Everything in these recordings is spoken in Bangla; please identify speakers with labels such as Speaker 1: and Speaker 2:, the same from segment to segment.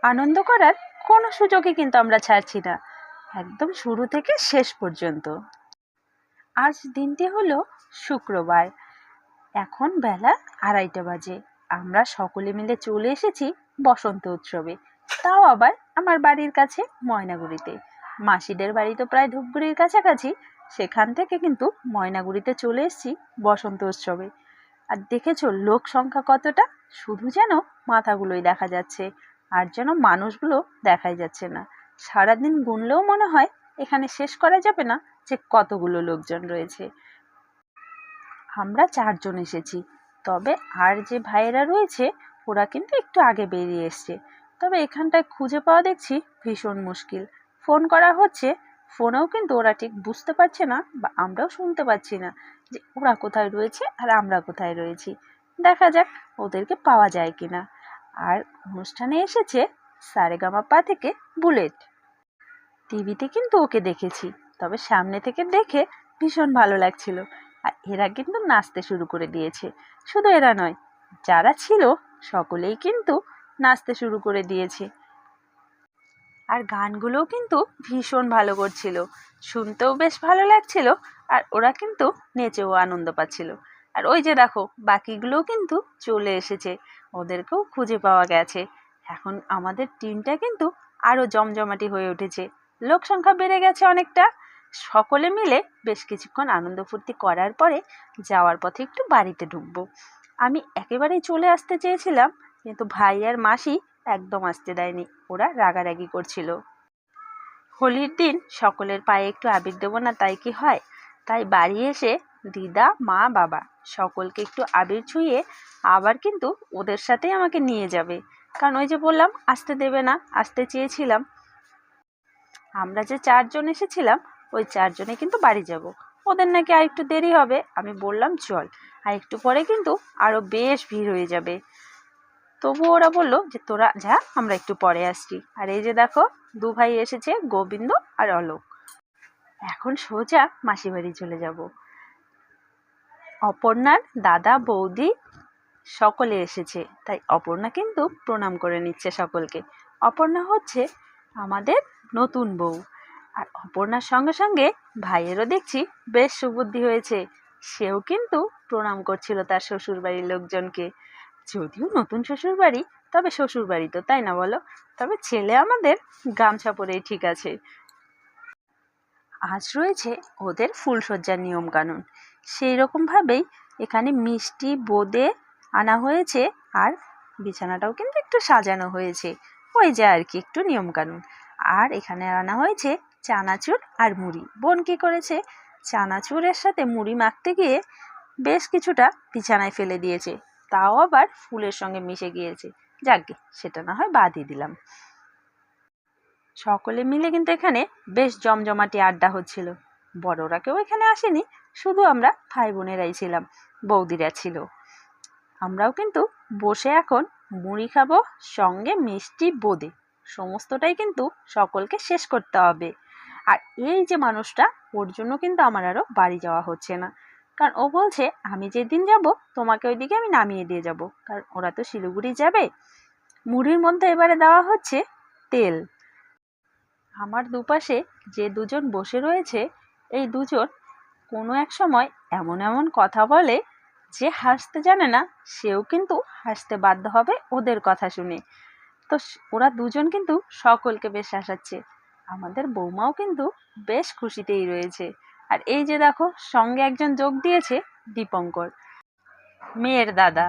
Speaker 1: আনন্দ করার কোনো সুযোগই কিন্তু আমরা ছাড়ছি না, একদম শুরু থেকে শেষ পর্যন্ত। আজ দিনটি হলো শুক্রবার, এখন বেলা 2:30 বাজে। আমরা সকলে মিলে চলে এসেছি বসন্ত উৎসবে, তাও আবার আমার বাড়ির কাছে ময়নাগুড়িতে। মাসিদের বাড়ি তো প্রায় ধূপগুড়ির কাছাকাছি, সেখান থেকে কিন্তু ময়নাগুড়িতে চলে এসেছি বসন্ত উৎসবে। আর দেখেছো লোক সংখ্যা কতটা, শুধু যেন মাথাগুলোই দেখা যাচ্ছে, আর যেন মানুষগুলো দেখাই যাচ্ছে না। সারাদিন গুনলেও মনে হয় এখানে শেষ করা যাবে না যে কতগুলো লোকজন রয়েছে। আমরা 4 জন এসেছি, তবে আর যে ভাইয়েরা রয়েছে ওরা কিন্তু একটু আগে বেরিয়ে এসছে। তবে এখানটায় খুঁজে পাওয়া দেখছি ভীষণ মুশকিল। ফোন করা হচ্ছে, ফোনেও কিন্তু ওরা ঠিক বুঝতে পারছে না বা আমরাও শুনতে পাচ্ছি না যে ওরা কোথায় রয়েছে আর আমরা কোথায় রয়েছি। দেখা যাক ওদেরকে পাওয়া যায় কিনা। আর অনুষ্ঠানে এসেছে সারেগামাপা থেকে বুলেট। টিভিতে কিন্তু ওকে দেখেছি, তবে সামনে থেকে দেখে ভীষণ ভালো লাগছিল। আর এরা কিন্তু নাচতে শুরু করে দিয়েছে। শুধু এরা নয়, যারা ছিল সকলেই কিন্তু নাচতে শুরু করে দিয়েছে। আর গানগুলোও কিন্তু ভীষণ ভালো করছিল, শুনতেও বেশ ভালো লাগছিল। আর ওরা কিন্তু নেচেও আনন্দ পাচ্ছিল। আর ওই যে দেখো বাকিগুলোও কিন্তু চলে এসেছে, ওদেরকেও খুঁজে পাওয়া গেছে। এখন আমাদের টিমটা কিন্তু আরো জমজমাটি হয়ে উঠেছে, লোক সংখ্যা বেড়ে গেছে অনেকটা। সকলে মিলে বেশ কিছুক্ষণ আনন্দ ফুর্তি করার পরে যাওয়ার পথে একটু বাড়িতে ঢুকবো। আমি একেবারেই চলে আসতে চেয়েছিলাম, কিন্তু ভাই আর মাসি একদম আসতে দেয়নি, ওরা রাগারাগি করছিল। হোলির দিন সকলের পায়ে একটু আবির দেবো না তাই কি হয়? তাই বাড়ি এসে দিদা মা বাবা সকলকে একটু আবির ছুঁয়ে আবার কিন্তু ওদের সাথেই আমাকে নিয়ে যাবে, কারণ ওই যে বললাম আসতে দেবে না, আসতে চেয়েছিলাম। আমরা যে 4 জন এসেছিলাম ওই 4 জনে কিন্তু বাড়ি যাব, ওদের নাকি আর একটু দেরি হবে। আমি বললাম চল, আর একটু পরে কিন্তু আরো বেশ ভিড় হয়ে যাবে। তবু ওরা বললো যে তোরা যা, আমরা একটু পরে আসছি। আর এই যে দেখো 2 ভাই এসেছে, গোবিন্দ আর অলোক। এখন সোজা মাসি বাড়ি চলে যাব। অপর্ণার দাদা বৌদি সকলে এসেছে, তাই অপর্ণা কিন্তু প্রণাম করে নিচ্ছে সকলকে। অপর্ণা হচ্ছে আমাদের নতুন বউ। আর অপর্ণার সঙ্গে সঙ্গে ভাইয়েরও দেখছি বেশ সুবুদ্ধি হয়েছে, সেও কিন্তু প্রণাম করছিল তার শ্বশুর বাড়ির লোকজনকে। যদিও নতুন শ্বশুর বাড়ি, তবে শ্বশুর বাড়ি তো, তাই না বলো? তবে ছেলে আমাদের গামছা পরেই ঠিক আছে। আজ রয়েছে ওদের ফুলসজ্জার নিয়ম কানুন, সেই রকম ভাবেই এখানে মিষ্টি বোঁদে আনা হয়েছে। আর বিছানাটাও কিন্তু একটু সাজানো হয়েছে, ওই যে আর কি একটু নিয়ম কানুন। আর এখানে আনা হয়েছে চানাচুর আর মুড়ি। বোন কি করেছে, চানাচুরের সাথে মুড়ি মাখতে গিয়ে বেশ কিছুটা বিছানায় ফেলে দিয়েছে, তাও আবার ফুলের সঙ্গে মিশে গিয়েছে। যাকগে, সেটা না হয় বাদই দিলাম। সকলে মিলে কিন্তু এখানে বেশ জমজমাটি আড্ডা হচ্ছিল। বড়রা কেউ এখানে আসেনি, শুধু আমরা ভাই বোনেরাই ছিলাম, বৌদিরা ছিল। আমরাও কিন্তু বসে এখন মুড়ি খাবো, সঙ্গে মিষ্টি বোঁদে। সমস্তটাই কিন্তু সকলকে শেষ করতে হবে। আর এই যে মানুষটা, ওর জন্য কিন্তু আমার আরো বাড়ি যাওয়া হচ্ছে না, কারণ ও বলছে আমি যেদিন যাব তোমাকে ওইদিকে আমি নামিয়ে দিয়ে যাব, কারণ ওরা তো শিলিগুড়ি যাবে। মুড়ির মধ্যে এবারে দেওয়া হচ্ছে তেল। আমার দুপাশে যে দুজন বসে রয়েছে, এই দুজন কোনো এক সময় এমন এমন কথা বলে, যে হাসতে জানে না সেও কিন্তু হাসতে বাধ্য হবে ওদের কথা শুনে। তো ওরা দুজন কিন্তু সকলকে বেশ হাসাচ্ছে। আমাদের বৌমাও কিন্তু বেশ খুশিতেই রয়েছে। আর এই যে দেখো সঙ্গে একজন যোগ দিয়েছে, দীপঙ্কর, মেয়ের দাদা।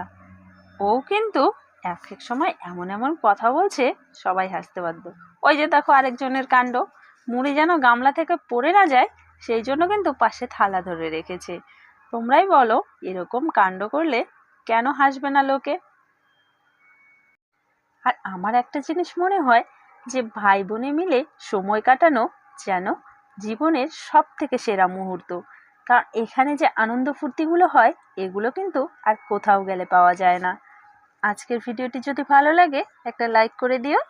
Speaker 1: ও কিন্তু এক এক সময় এমন এমন কথা বলছে, সবাই হাসতে বাধ্য। ওই যে দেখো আরেকজনের কাণ্ড, মুড়ি যেন গামলা থেকে পড়ে না যায় সেই জন্য কিন্তু পাশে থালা ধরে রেখেছে। তোমরাই বলো এরকম কাণ্ড করলে কেন হাসবে না লোকে? আর আমার একটা জিনিস মনে হয়, যে ভাই বোনে মিলে সময় কাটানো যেন জীবনের সব থেকে সেরা মুহূর্ত। কারণ এখানে যে আনন্দ ফুর্তিগুলো হয়, এগুলো কিন্তু আর কোথাও গেলে পাওয়া যায় না। আজকের ভিডিওটি যদি ভালো লাগে একটা লাইক করে দিও।